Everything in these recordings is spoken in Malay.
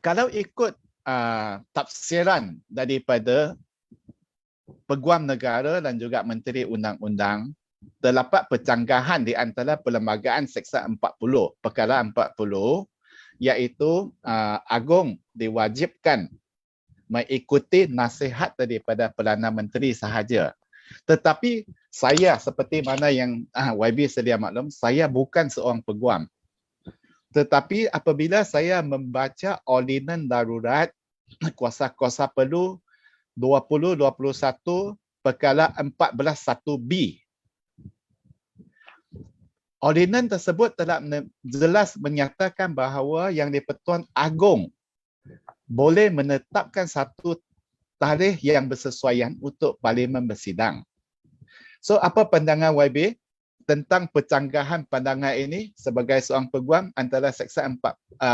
Kalau ikut tafsiran daripada Peguam Negara dan juga Menteri Undang-Undang, terdapat percanggahan di antara Perlembagaan Seksa 40, Perkara 40, iaitu Agong diwajibkan mengikuti nasihat daripada Perdana Menteri sahaja. Tetapi saya, seperti mana yang YB sedia maklum, saya bukan seorang peguam. Tetapi apabila saya membaca Ordinan Darurat Kuasa-Kuasa Perlu 2021 Perkara 14(1)B, ordinan tersebut telah jelas menyatakan bahawa Yang di-Pertuan Agong boleh menetapkan satu tarikh yang bersesuaian untuk Parlimen bersidang. So, apa pandangan YB tentang percanggahan pandangan ini sebagai seorang peguam antara Seksa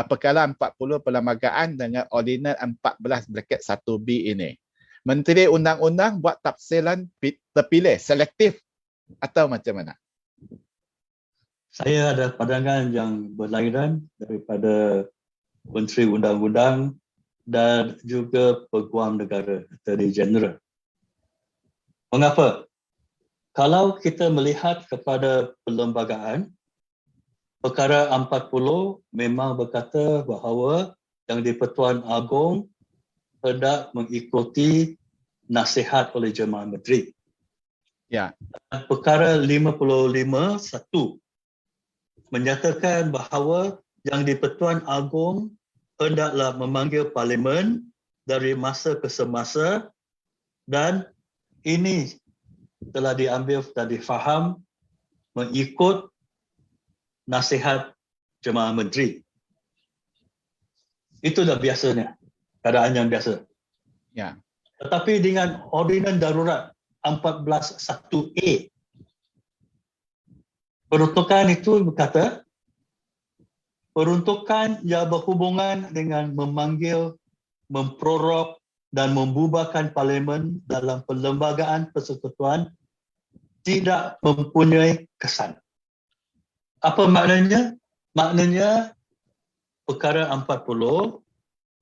Perkara 40 Perlembagaan dengan Ordinan 14(1)B ini? Menteri Undang-Undang buat tafsiran terpilih, selektif atau macam mana? Saya ada pandangan yang berlainan daripada Menteri Undang-Undang dan juga Peguam Negara, Attorney General. Mengapa? Kalau kita melihat kepada perlembagaan, Perkara 40 memang berkata bahawa Yang di-Pertuan Agong hendak mengikuti nasihat oleh Jemaah Menteri. Ya. Perkara 55(1) menyatakan bahawa Yang di-Pertuan Agong hendaklah memanggil Parlimen dari masa ke semasa, dan ini telah diambil dan difaham mengikut nasihat Jemaah Menteri. Itulah biasanya, keadaan yang biasa. Ya. Tetapi dengan Ordinan Darurat 14(1)A, peruntukan itu berkata, peruntukan yang berhubungan dengan memanggil, memprorok dan membubarkan Parlimen dalam Perlembagaan Persekutuan tidak mempunyai kesan. Apa maknanya? Maknanya Perkara 40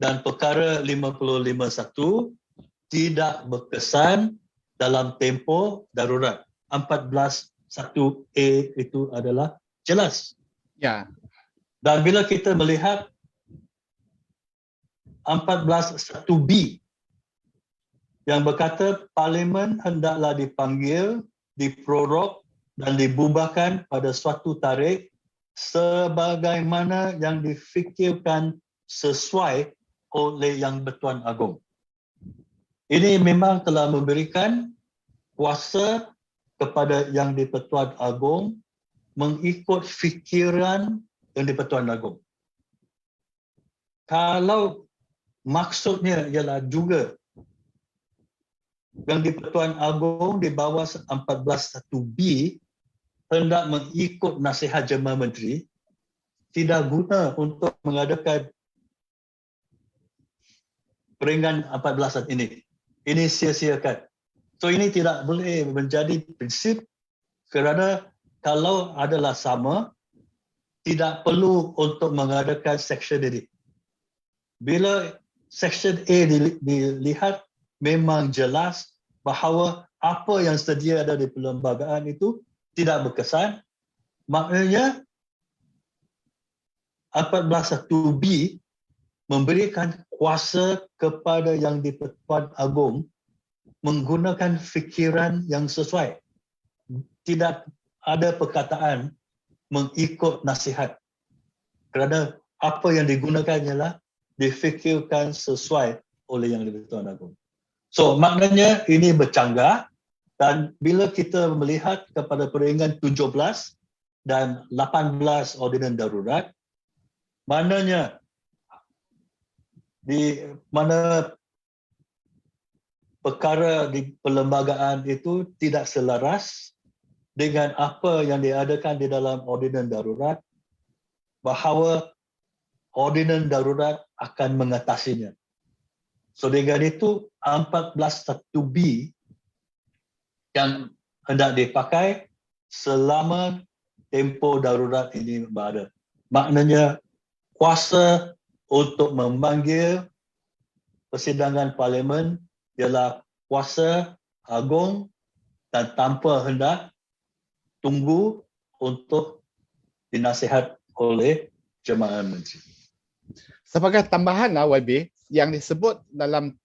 dan Perkara 55(1) tidak berkesan dalam tempoh darurat. 14(1)A itu adalah jelas. Ya. Dan bila kita melihat 14(1)B yang berkata Parlimen hendaklah dipanggil, diprorok dan dibubarkan pada suatu tarikh sebagaimana yang difikirkan sesuai oleh Yang Bertuan Agong. Ini memang telah memberikan kuasa kepada Yang di-Pertuan Agong mengikut fikiran Yang di-Pertuan Agong. Kalau maksudnya ialah juga Yang di-Pertuan Agong di bawah 14(1)B hendak mengikut nasihat Jemaah Menteri, tidak guna untuk mengadakan peringatan 14 ini. Ini sia-siakan. So ini tidak boleh menjadi prinsip, kerana kalau adalah sama, tidak perlu untuk mengadakan section ini. Bila section A dilihat, memang jelas bahawa apa yang sedia ada di perlembagaan itu tidak berkesan. Maknanya 14(1)B memberikan kuasa kepada Yang di-Pertuan Agong menggunakan fikiran yang sesuai. Tidak ada perkataan mengikut nasihat, kerana apa yang digunakan ialah difikirkan sesuai oleh Yang di-Pertuan Agong. So maknanya ini bercanggah, dan bila kita melihat kepada peringatan 17 dan 18 Ordinan Darurat, maknanya di mana perkara di perlembagaan itu tidak selaras dengan apa yang diadakan di dalam Ordinan Darurat, bahawa Ordinan Darurat akan mengatasinya. So dengan itu 14(1)B yang hendak dipakai selama tempoh darurat ini berada. Maknanya kuasa untuk memanggil persidangan parlimen ialah kuasa agung dan tanpa hendak tunggu untuk dinasihat oleh Jabatan Menteri. Sebagai tambahan YB yang disebut dalam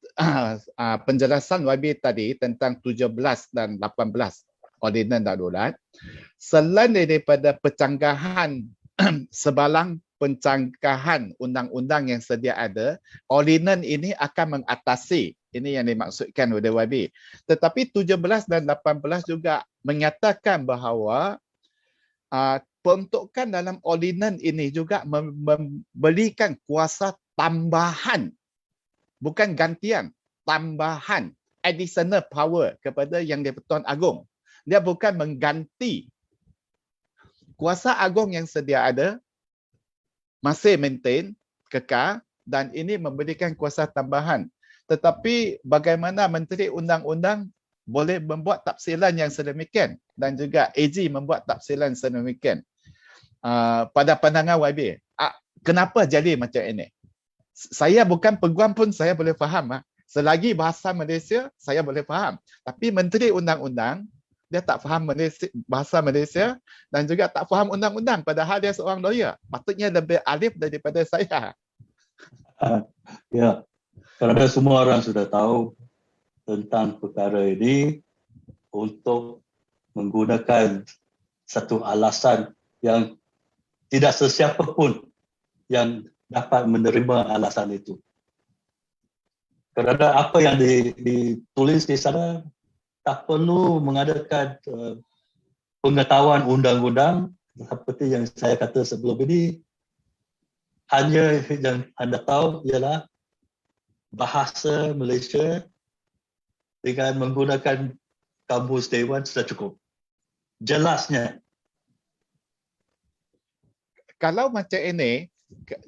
penjelasan YB tadi tentang 17 dan 18 Ordinan Darurat, selain daripada pencanggahan sebalang pencanggahan undang-undang yang sedia ada, ordinan ini akan mengatasi, ini yang dimaksudkan oleh YB. Tetapi 17 dan 18 juga menyatakan bahawa peruntukan dalam ordinan ini juga memberikan kuasa tambahan, bukan gantian, tambahan, additional power kepada Yang di-Pertuan Agong. Dia bukan mengganti kuasa agung yang sedia ada, masih maintain, kekal, dan ini memberikan kuasa tambahan. Tetapi bagaimana Menteri Undang-Undang boleh membuat tafsiran yang sedemikian dan juga AG membuat tafsiran sedemikian. Pada pandangan YB, kenapa jadi macam ini? Saya bukan peguam pun saya boleh faham. Selagi bahasa Malaysia, saya boleh faham. Tapi Menteri Undang-Undang, dia tak faham bahasa Malaysia dan juga tak faham undang-undang padahal dia seorang lawyer. Patutnya lebih alif daripada saya. Ya, kerana semua orang sudah tahu tentang perkara ini untuk menggunakan satu alasan yang tidak sesiapa pun yang dapat menerima alasan itu. Kerana apa yang ditulis di sana tak perlu mengadakan pengetahuan undang-undang seperti yang saya kata sebelum ini. Hanya yang anda tahu ialah bahasa Malaysia dengan menggunakan kamus Dewan sudah cukup. Jelasnya. Kalau macam ini,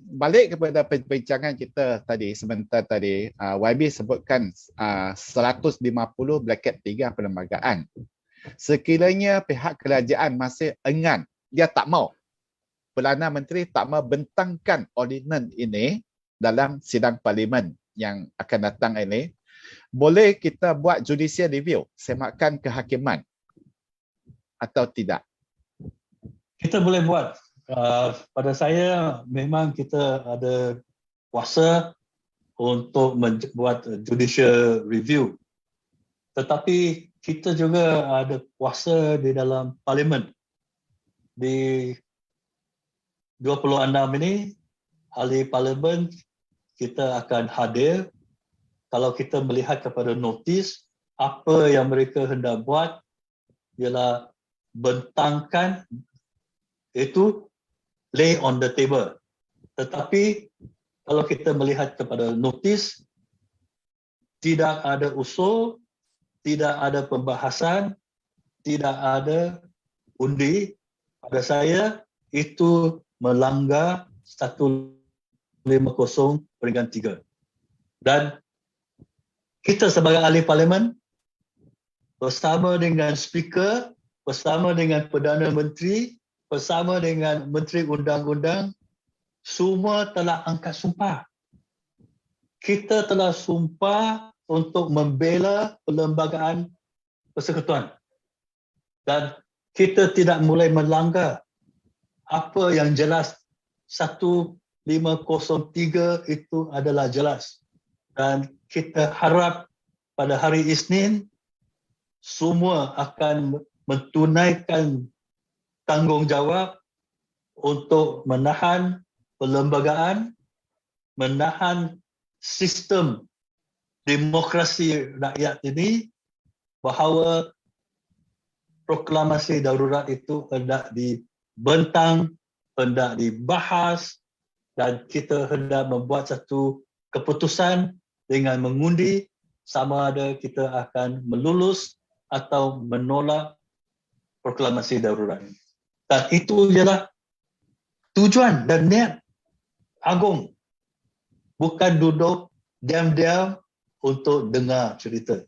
balik kepada perbincangan kita tadi, sebentar tadi, YB sebutkan 150 bracket 3 perlembagaan. Sekiranya pihak kerajaan masih enggan, dia tak mau, Perdana Menteri tak mau bentangkan ordinan ini dalam sidang parlimen yang akan datang ini, boleh kita buat judicial review, semakan kehakiman atau tidak? Kita boleh buat. Pada saya memang kita ada kuasa untuk membuat judicial review. Tetapi kita juga ada kuasa di dalam parlimen. Di 26 ini, ahli parlimen kita akan hadir. Kalau kita melihat kepada notis, apa yang mereka hendak buat ialah bentangkan itu lay on the table. Tetapi kalau kita melihat kepada notis, tidak ada usul, tidak ada pembahasan, tidak ada undi. Pada saya, itu melanggar 150/3. Dan kita sebagai ahli parlimen, bersama dengan speaker, bersama dengan Perdana Menteri, bersama dengan Menteri Undang-Undang, semua telah angkat sumpah. Kita telah sumpah untuk membela perlembagaan persekutuan. Dan kita tidak mulai melanggar apa yang jelas. 1503 itu adalah jelas. Dan kita harap pada hari Isnin, semua akan mentunaikan tanggungjawab untuk menahan perlembagaan, menahan sistem demokrasi rakyat ini, bahawa proklamasi darurat itu hendak dibentang, hendak dibahas, dan kita hendak membuat satu keputusan dengan mengundi sama ada kita akan melulus atau menolak proklamasi darurat. Dan itu ialah tujuan dan niat agung. Bukan duduk diam-diam untuk dengar cerita.